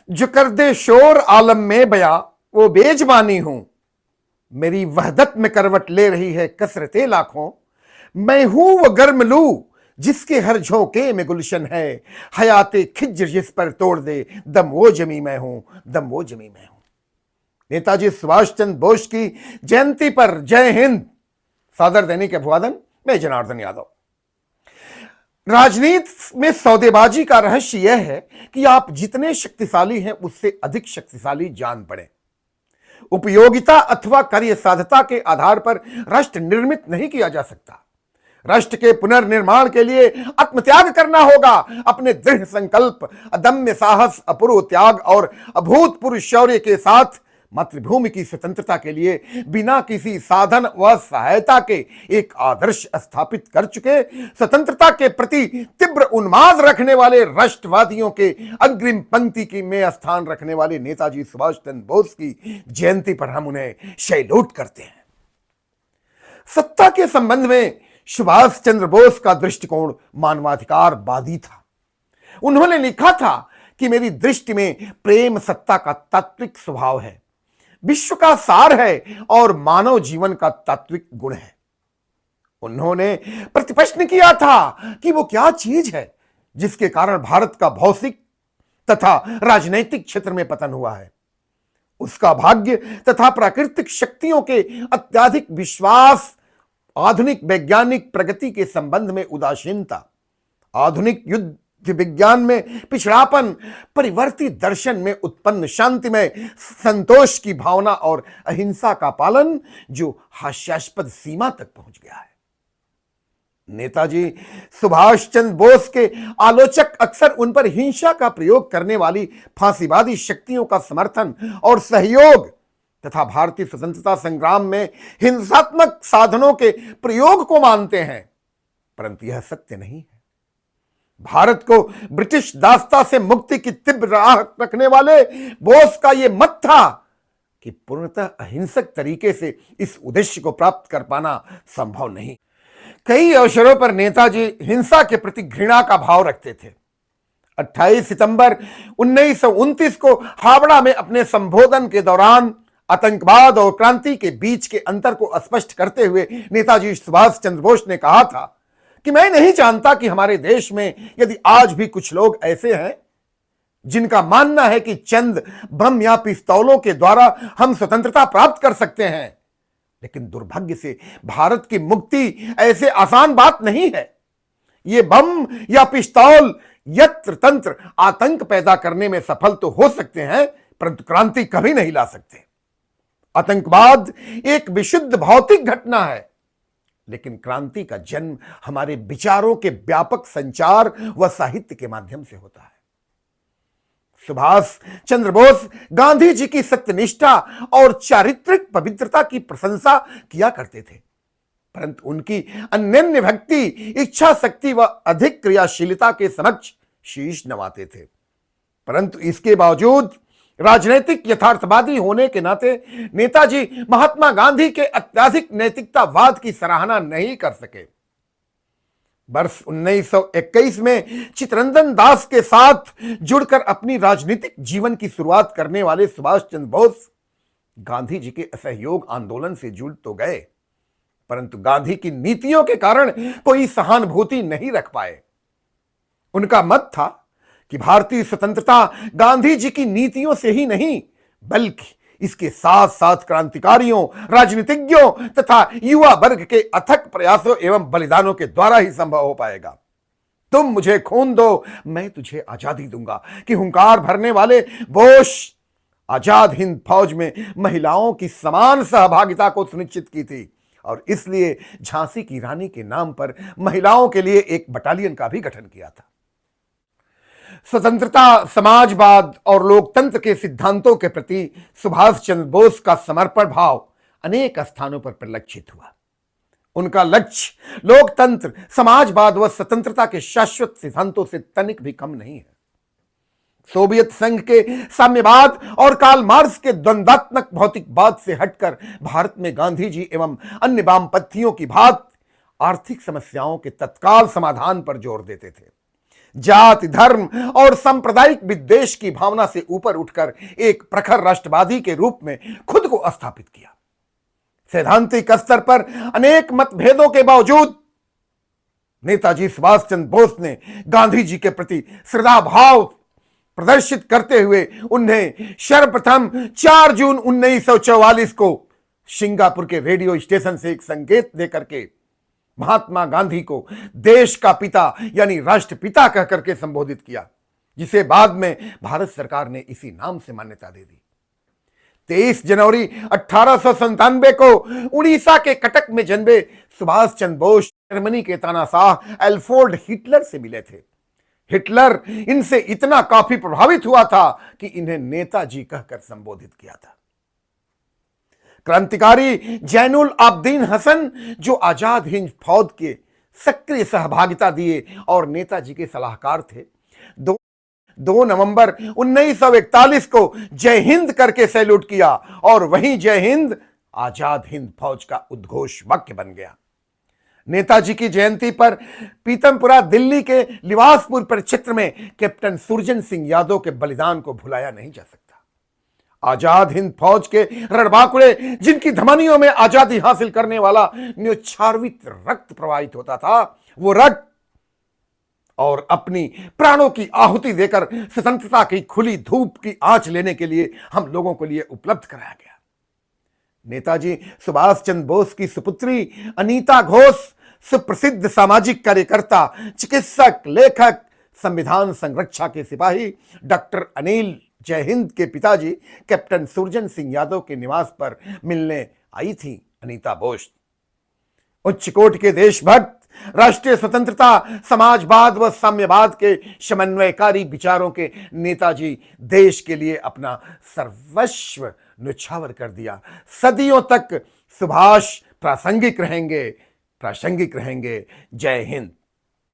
जो कर दे शोर आलम में बया वो बेजबानी हूं। मेरी वहदत में करवट ले रही है कसरते लाखों। मैं हूं वो गर्म लू जिसके हर झोंके में गुलशन है। हयाते खिज्र जिस पर तोड़ दे दम वो जमी मैं हूं, दम वो जमी मैं हूं। नेताजी सुभाष चंद्र बोस की जयंती पर जय हिंद। सादर दैनिक अभिवादन। मैं जनार्दन यादव। राजनीति में सौदेबाजी का रहस्य यह है कि आप जितने शक्तिशाली हैं उससे अधिक शक्तिशाली जान पड़े। उपयोगिता अथवा कार्य साधता के आधार पर राष्ट्र निर्मित नहीं किया जा सकता। राष्ट्र के पुनर्निर्माण के लिए आत्मत्याग करना होगा। अपने दृढ़ संकल्प, अदम्य साहस, अपूर्व त्याग और अभूतपूर्व शौर्य के साथ मातृभूमि की स्वतंत्रता के लिए बिना किसी साधन व सहायता के एक आदर्श स्थापित कर चुके, स्वतंत्रता के प्रति तीव्र उन्माद रखने वाले राष्ट्रवादियों के अग्रिम पंक्ति की में स्थान रखने वाले नेताजी सुभाष चंद्र बोस की जयंती पर हम उन्हें सैल्यूट करते हैं। सत्ता के संबंध में सुभाष चंद्र बोस का दृष्टिकोण मानवाधिकारवादी था। उन्होंने लिखा था कि मेरी दृष्टि में प्रेम सत्ता का तात्विक स्वभाव है, विश्व का सार है और मानव जीवन का तात्विक गुण है। उन्होंने प्रतिप्रश्न किया था कि वो क्या चीज है जिसके कारण भारत का भौतिक तथा राजनैतिक क्षेत्र में पतन हुआ है। उसका भाग्य तथा प्राकृतिक शक्तियों के अत्यधिक विश्वास, आधुनिक वैज्ञानिक प्रगति के संबंध में उदासीनता, आधुनिक युद्ध विज्ञान में पिछड़ापन, परिवर्तित दर्शन में उत्पन्न शांतिमय संतोष की भावना और अहिंसा का पालन जो हास्यास्पद सीमा तक पहुंच गया है। नेताजी सुभाष चंद्र बोस के आलोचक अक्सर उन पर हिंसा का प्रयोग करने वाली फांसीवादी शक्तियों का समर्थन और सहयोग तथा भारतीय स्वतंत्रता संग्राम में हिंसात्मक साधनों के प्रयोग को मानते हैं, परंतु यह सत्य नहीं है। भारत को ब्रिटिश दासता से मुक्ति की तीव्र राह रखने वाले बोस का यह मत था कि पूर्णतः अहिंसक तरीके से इस उद्देश्य को प्राप्त कर पाना संभव नहीं। कई अवसरों पर नेताजी हिंसा के प्रति घृणा का भाव रखते थे। 28 सितंबर 1929 को हावड़ा में अपने संबोधन के दौरान आतंकवाद और क्रांति के बीच के अंतर को स्पष्ट करते हुए नेताजी सुभाष चंद्र बोस ने कहा था कि मैं नहीं जानता कि हमारे देश में यदि आज भी कुछ लोग ऐसे हैं जिनका मानना है कि चंद बम या पिस्तौलों के द्वारा हम स्वतंत्रता प्राप्त कर सकते हैं, लेकिन दुर्भाग्य से भारत की मुक्ति ऐसे आसान बात नहीं है। ये बम या पिस्तौल यत्र तंत्र आतंक पैदा करने में सफल तो हो सकते हैं, परंतु क्रांति कभी नहीं ला सकते। आतंकवाद एक विशुद्ध भौतिक घटना है, लेकिन क्रांति का जन्म हमारे विचारों के व्यापक संचार व साहित्य के माध्यम से होता है। सुभाष चंद्र बोस गांधी जी की सत्यनिष्ठा और चारित्रिक पवित्रता की प्रशंसा किया करते थे, परंतु उनकी अनन्य भक्ति, इच्छा शक्ति व अधिक क्रियाशीलता के समक्ष शीश नवाते थे। परंतु इसके बावजूद राजनैतिक यथार्थवादी होने के नाते नेताजी महात्मा गांधी के अत्यधिक नैतिकतावाद की सराहना नहीं कर सके। वर्ष 1921 में चित्तरंजन दास के साथ जुड़कर अपनी राजनीतिक जीवन की शुरुआत करने वाले सुभाष चंद्र बोस गांधी जी के असहयोग आंदोलन से जुड़ तो गए, परंतु गांधी की नीतियों के कारण कोई सहानुभूति नहीं रख पाए। उनका मत था कि भारतीय स्वतंत्रता गांधी जी की नीतियों से ही नहीं, बल्कि इसके साथ साथ क्रांतिकारियों, राजनीतिज्ञों तथा युवा वर्ग के अथक प्रयासों एवं बलिदानों के द्वारा ही संभव हो पाएगा। तुम मुझे खून दो, मैं तुझे आजादी दूंगा कि हुंकार भरने वाले बोस आजाद हिंद फौज में महिलाओं की समान सहभागिता को सुनिश्चित की थी और इसलिए झांसी की रानी के नाम पर महिलाओं के लिए एक बटालियन का भी गठन किया था। स्वतंत्रता, समाजवाद और लोकतंत्र के सिद्धांतों के प्रति सुभाष चंद्र बोस का समर्पण भाव अनेक स्थानों पर परिलक्षित हुआ। उनका लक्ष्य लोकतंत्र, समाजवाद व स्वतंत्रता के शाश्वत सिद्धांतों से तनिक भी कम नहीं है। सोवियत संघ के साम्यवाद और कार्ल मार्क्स के द्वंद्वात्मक भौतिकवाद से हटकर भारत में गांधी जी एवं अन्य वामपंथियों की भांति आर्थिक समस्याओं के तत्काल समाधान पर जोर देते थे। जाति, धर्म और सांप्रदायिक विद्वेष की भावना से ऊपर उठकर एक प्रखर राष्ट्रवादी के रूप में खुद को स्थापित किया। सैद्धांतिक स्तर पर अनेक मतभेदों के बावजूद नेताजी सुभाष चंद्र बोस ने गांधी जी के प्रति श्रद्धा भाव प्रदर्शित करते हुए उन्हें सर्वप्रथम 4 जून 1944 को सिंगापुर के रेडियो स्टेशन से एक संकेत देकर के महात्मा गांधी को देश का पिता यानी राष्ट्रपिता कहकर के संबोधित किया, जिसे बाद में भारत सरकार ने इसी नाम से मान्यता दे दी। 23 जनवरी 1897 को उड़ीसा के कटक में जन्मे सुभाष चंद्र बोस जर्मनी के तानाशाह एल्फ्रेड हिटलर से मिले थे। हिटलर इनसे इतना काफी प्रभावित हुआ था कि इन्हें नेताजी कहकर संबोधित किया था। क्रांतिकारी जैनुल आबदीन हसन, जो आजाद हिंद फौज के सक्रिय सहभागिता दिए और नेताजी के सलाहकार थे, 2 नवंबर 1941 को जय हिंद करके सैल्यूट किया और वहीं जय हिंद आजाद हिंद फौज का उद्घोष वाक्य बन गया। नेताजी की जयंती पर पीतमपुरा दिल्ली के लिवासपुर परिक्षेत्र में कैप्टन सुरजन सिंह यादव के बलिदान को भुलाया नहीं जा सकता। आजाद हिंद फौज के रणबांकुरे, जिनकी धमनियों में आजादी हासिल करने वाला न्योच्छावित रक्त प्रवाहित होता था, वो रक्त और अपनी प्राणों की आहुति देकर स्वतंत्रता की खुली धूप की आंच लेने के लिए हम लोगों के लिए उपलब्ध कराया गया। नेताजी सुभाष चंद्र बोस की सुपुत्री अनीता घोष सुप्रसिद्ध सामाजिक कार्यकर्ता, चिकित्सक, लेखक, संविधान संरक्षा के सिपाही डॉक्टर अनिल जय हिंद के पिताजी कैप्टन सुरजन सिंह यादव के निवास पर मिलने आई थी अनीता बोस। उच्च कोट के देशभक्त, राष्ट्रीय स्वतंत्रता, समाजवाद व साम्यवाद के समन्वयकारी विचारों के नेताजी देश के लिए अपना सर्वस्व न्यौछावर कर दिया। सदियों तक सुभाष प्रासंगिक रहेंगे। जय हिंद।